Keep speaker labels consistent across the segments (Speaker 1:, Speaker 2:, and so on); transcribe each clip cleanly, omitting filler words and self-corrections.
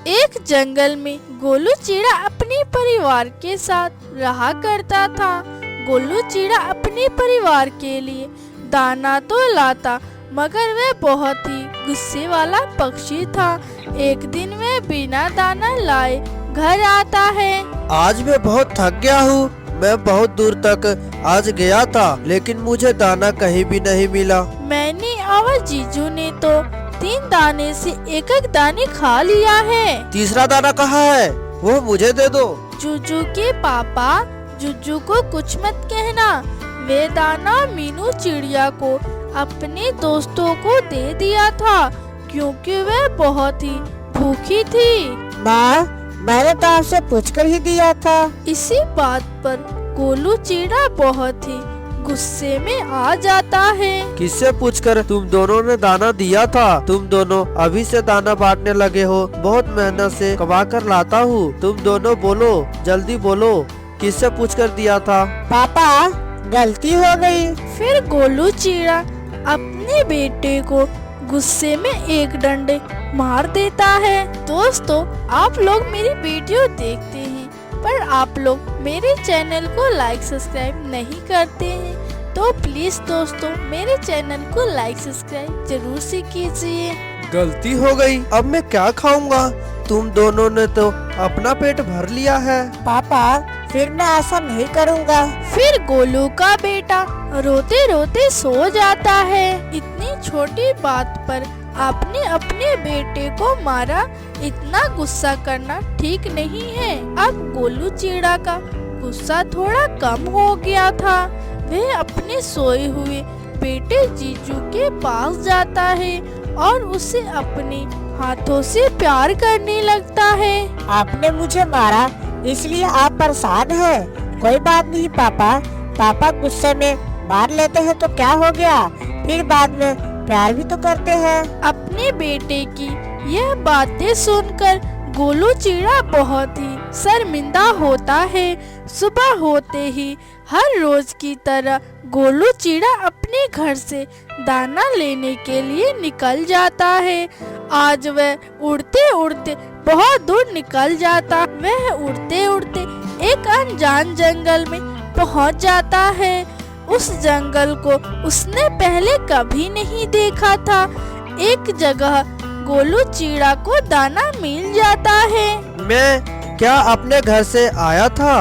Speaker 1: एक जंगल में गोलू चिड़ा अपने परिवार के साथ रहा करता था। गोलू चिड़ा अपने परिवार के लिए दाना तो लाता, मगर वह बहुत ही गुस्से वाला पक्षी था। एक दिन वह बिना दाना लाए घर आता है।
Speaker 2: आज मैं बहुत थक गया हूँ। मैं बहुत दूर तक आज गया था, लेकिन मुझे दाना कहीं भी नहीं मिला।
Speaker 1: मैंने और जीजू ने तो 3 दाने से एक एक दाने खा लिया है।
Speaker 2: तीसरा दाना कहाँ है? वो मुझे दे दो।
Speaker 1: जुजू के पापा, जुजू को कुछ मत कहना। वे दाना मीनू चिड़िया को अपने दोस्तों को दे दिया था, क्योंकि वह बहुत ही भूखी थी।
Speaker 3: माँ, मैंने तो आपसे पूछकर ही दिया था।
Speaker 1: इसी बात पर गोलू चिड़ा बहुत ही गुस्से में आ जाता है।
Speaker 2: किससे पूछकर तुम दोनों ने दाना दिया था? तुम दोनों अभी से दाना बांटने लगे हो। बहुत मेहनत से कमा कर लाता हूँ। तुम दोनों बोलो, जल्दी बोलो, किससे पूछकर दिया था?
Speaker 3: पापा, गलती हो गई।
Speaker 1: फिर गोलू चिड़ा अपने बेटे को गुस्से में एक डंडे मार देता है। दोस्तों, आप लोग मेरी वीडियो देखते हैं पर आप लोग मेरे चैनल को लाइक सब्सक्राइब नहीं करते हैं, तो प्लीज दोस्तों मेरे चैनल को लाइक सब्सक्राइब जरूर से कीजिए।
Speaker 2: गलती हो गई, अब मैं क्या खाऊंगा? तुम दोनों ने तो अपना पेट भर लिया है।
Speaker 3: पापा, फिर मैं ऐसा नहीं करूँगा।
Speaker 1: फिर गोलू का बेटा रोते रोते सो जाता है। इतनी छोटी बात पर आपने अपने बेटे को मारा, इतना गुस्सा करना ठीक नहीं है। अब गोलू चिड़ा का गुस्सा थोड़ा कम हो गया था। वह अपने सोए हुए बेटे जीजू के पास जाता है और उसे अपने हाथों से प्यार करने लगता है।
Speaker 3: आपने मुझे मारा इसलिए आप परेशान हैं। कोई बात नहीं पापा, पापा गुस्से में मार लेते हैं तो क्या हो गया, फिर बाद में प्यार भी तो करते हैं।
Speaker 1: अपने बेटे की यह बातें सुनकर गोलू चिड़ा बहुत ही शर्मिंदा होता है। सुबह होते ही हर रोज की तरह गोलू चिड़ा अपने घर से दाना लेने के लिए निकल जाता है। आज वह उड़ते उड़ते बहुत दूर निकल जाता। वह उड़ते उड़ते एक अनजान जंगल में पहुंच जाता है। उस जंगल को उसने पहले कभी नहीं देखा था। एक जगह गोलू चिड़ा को दाना मिल जाता है।
Speaker 2: मैं क्या अपने घर से आया था?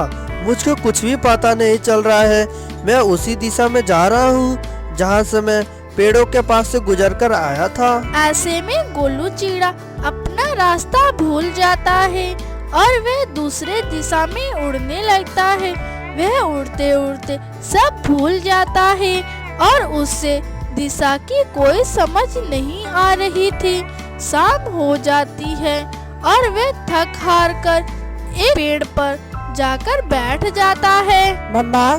Speaker 2: मुझको कुछ भी पता नहीं चल रहा है। मैं उसी दिशा में जा रहा हूँ जहाँ से मैं पेड़ों के पास से गुजरकर आया था।
Speaker 1: ऐसे में गोलू चिड़ा अपना रास्ता भूल जाता है और वह दूसरे दिशा में उड़ने लगता है। वह उड़ते उड़ते सब भूल जाता है और उससे दिशा की कोई समझ नहीं आ रही थी। शाम हो जाती है और वह थक हार कर एक पेड़ पर जाकर बैठ जाता है।
Speaker 3: मम्मा,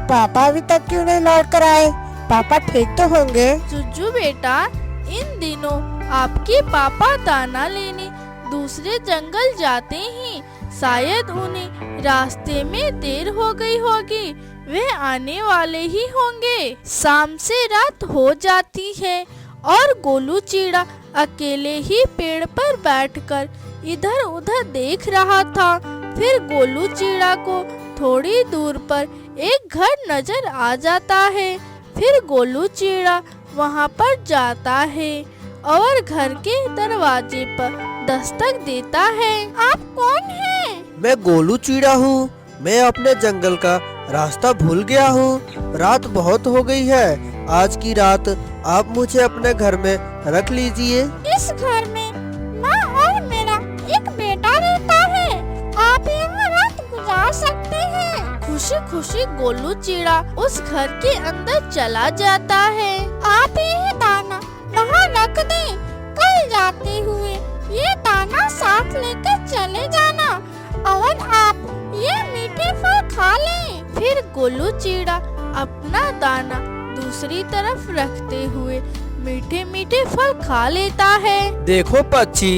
Speaker 3: पापा अभी तक क्यों नहीं लौट कर आए? पापा ठीक तो होंगे?
Speaker 1: जुज्जू बेटा, इन दिनों आपके पापा दाना लेने दूसरे जंगल जाते हैं। शायद उन्हें रास्ते में देर हो गई होगी। वे आने वाले ही होंगे। शाम से रात हो जाती है और गोलू चिड़ा अकेले ही पेड़ पर बैठकर इधर उधर देख रहा था। फिर गोलू चिड़ा को थोड़ी दूर पर एक घर नजर आ जाता है। फिर गोलू चिड़ा वहां पर जाता है और घर के दरवाजे पर दस्तक देता है। आप कौन हैं?
Speaker 2: मैं गोलू चिड़ा हूँ। मैं अपने जंगल का रास्ता भूल गया हूँ। रात बहुत हो गई है। आज की रात आप मुझे अपने घर में रख लीजिए।
Speaker 1: इस घर में माँ और मेरा एक बेटा रहता है। आप यहाँ रात गुजार सकते हैं। खुशी खुशी गोलू चिड़ा उस घर के अंदर चला जाता है। आप ये दाना वहाँ रख दें। कल जाते हुए ये दाना साथ लेकर चले जाना और आप ये मीठे फल खा लें। फिर गोलू चिड़ा अपना दाना दूसरी तरफ रखते हुए मीठे मीठे फल खा लेता है।
Speaker 2: देखो पक्षी,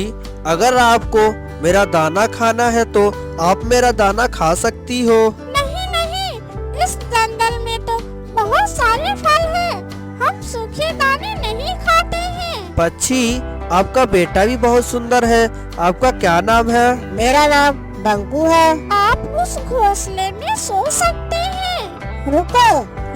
Speaker 2: अगर आपको मेरा दाना खाना है तो आप मेरा दाना खा सकती हो।
Speaker 1: नहीं नहीं, इस जंगल में तो बहुत सारे फल हैं। हम सूखे दाने नहीं खाते हैं।
Speaker 2: पक्षी, आपका बेटा भी बहुत सुंदर है। आपका क्या नाम है?
Speaker 3: मेरा नाम बंकू है।
Speaker 1: आप उस घोंसले में सो सकते हैं।
Speaker 3: रुको,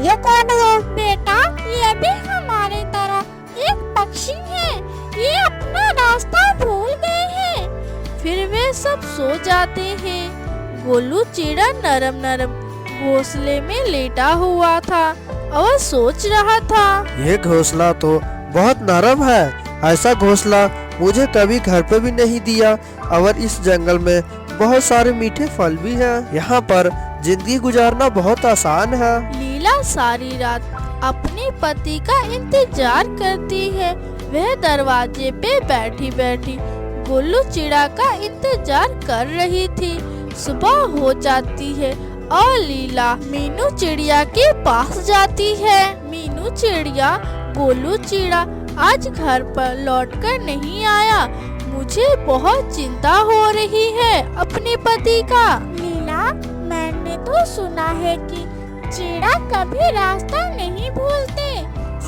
Speaker 3: ये कौन है?
Speaker 1: बेटा, ये भी हमारे तरह एक पक्षी है। ये अपना रास्ता भूल गए हैं। फिर वे सब सो जाते हैं। गोलू चिड़ा नरम नरम घोंसले में लेटा हुआ था और सोच रहा था।
Speaker 2: ये घोंसला तो बहुत नरम है। ऐसा घोंसला मुझे कभी घर पे भी नहीं दिया। और इस जंगल में बहुत सारे मीठे फल भी हैं। यहाँ पर जिंदगी गुजारना बहुत आसान है।
Speaker 1: लीला सारी रात अपने पति का इंतजार करती है। वह दरवाजे पे बैठी बैठी गोलू चिड़ा का इंतजार कर रही थी। सुबह हो जाती है और लीला मीनू चिड़िया के पास जाती है। मीनू चिड़िया, गोलू चिड़ा आज घर पर लौटकर नहीं आया। मुझे बहुत चिंता हो रही है अपने पति का। लीला, मैंने तो सुना है कि चिड़ा कभी रास्ता नहीं भूलते।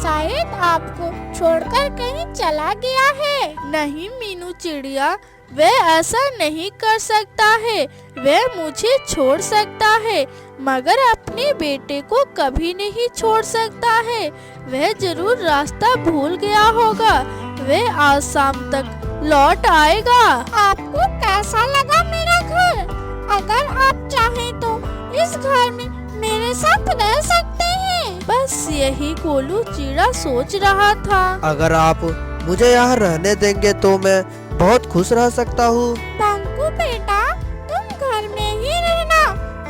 Speaker 1: शायद आपको छोड़कर कहीं चला गया है। नहीं मीनू चिड़िया, वह ऐसा नहीं कर सकता है। वह मुझे छोड़ सकता है मगर अपने बेटे को कभी नहीं छोड़ सकता है। वह जरूर रास्ता भूल गया होगा। वह आज शाम तक लौट आएगा। आपको कैसा लगा मेरा घर? अगर आप चाहें तो इस घर में मेरे साथ रह सकते हैं। बस यही गोलू चिड़ा सोच रहा था।
Speaker 2: अगर आप मुझे यहाँ रहने देंगे तो मैं बहुत खुश रह सकता हूँ।
Speaker 1: बंकू बेटा, तुम घर में ही रहना।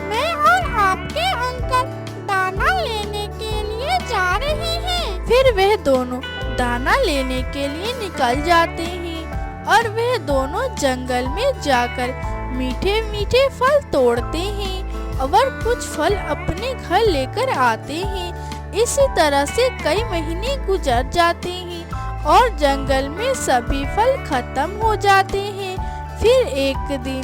Speaker 1: मैं और आपके अंकल दाना लेने के लिए जा रहे हैं। फिर वह दोनों दाना लेने के लिए निकल जाते हैं और वह दोनों जंगल में जाकर मीठे मीठे फल तोड़ते हैं और कुछ फल अपने घर लेकर आते हैं। इसी तरह से कई महीने गुजर जाते हैं और जंगल में सभी फल खत्म हो जाते हैं। फिर एक दिन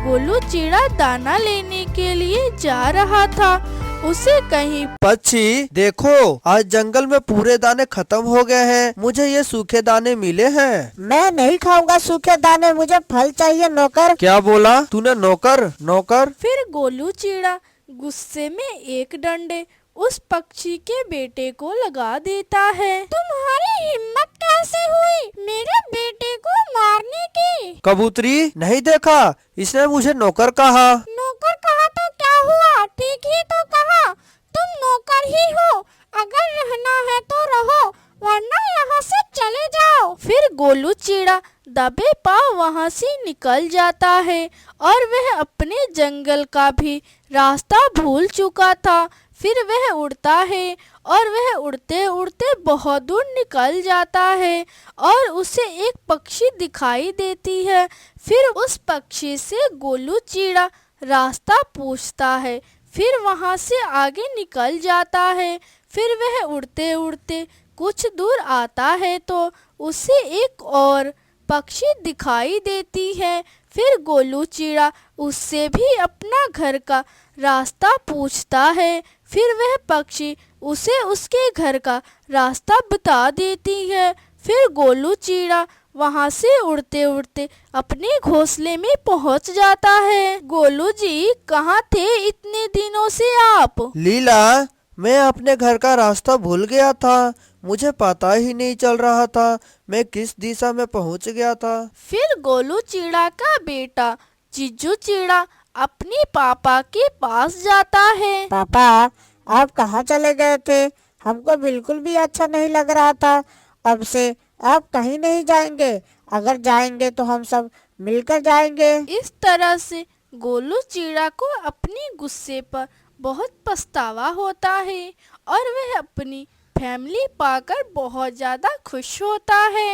Speaker 1: गोलू चिड़ा दाना लेने के लिए जा रहा था। उसे कहीं
Speaker 2: पक्षी, देखो आज जंगल में पूरे दाने खत्म हो गए हैं। मुझे ये सूखे दाने मिले हैं।
Speaker 3: मैं नहीं खाऊंगा सूखे दाने, मुझे फल चाहिए नौकर।
Speaker 2: क्या बोला तूने? नौकर? नौकर?
Speaker 1: फिर गोलू चिड़ा गुस्से में एक डंडे उस पक्षी के बेटे को लगा देता है। तुम्हारी हिम्मत कैसे हुई मेरे बेटे को मारने की?
Speaker 2: कबूतरी, नहीं देखा? इसने मुझे नौकर कहा।
Speaker 1: नौकर कहा तो क्या हुआ? ठीक ही तो कहा। तुम नौकर ही हो। अगर रहना है तो रहो, वरना यहाँ से चले जाओ। फिर गोलू चिड़ा दबे पाँव वहाँ से निकल जाता है और वह अपने जंगल का भी रास्ता भूल चुका था। फिर वह उड़ता है और वह उड़ते उड़ते बहुत दूर निकल जाता है और उसे एक पक्षी दिखाई देती है। फिर उस पक्षी से गोलू चिड़ा रास्ता पूछता है। फिर वहाँ से आगे निकल जाता है। फिर वह उड़ते उड़ते कुछ दूर आता है तो उसे एक और पक्षी दिखाई देती है। फिर गोलू चिड़ा उससे भी अपना घर का रास्ता पूछता है। फिर वह पक्षी उसे उसके घर का रास्ता बता देती है। फिर गोलू चिड़ा वहाँ से उड़ते उड़ते अपने घोंसले में पहुँच जाता है। गोलू जी, कहाँ थे इतने दिनों से आप?
Speaker 2: लीला, मैं अपने घर का रास्ता भूल गया था। मुझे पता ही नहीं चल रहा था मैं किस दिशा में पहुँच गया था।
Speaker 1: फिर गोलू चिड़ा का बेटा जिज्जू चिड़ा अपने पापा के पास जाता है।
Speaker 3: पापा, आप कहाँ चले गए थे? हमको बिल्कुल भी अच्छा नहीं लग रहा था। अब से आप कहीं नहीं जाएंगे। अगर जाएंगे तो हम सब मिलकर जाएंगे।
Speaker 1: इस तरह से गोलू चिड़ा को अपने गुस्से पर बहुत पछतावा होता है और वह अपनी फैमिली पाकर बहुत ज्यादा खुश होता है।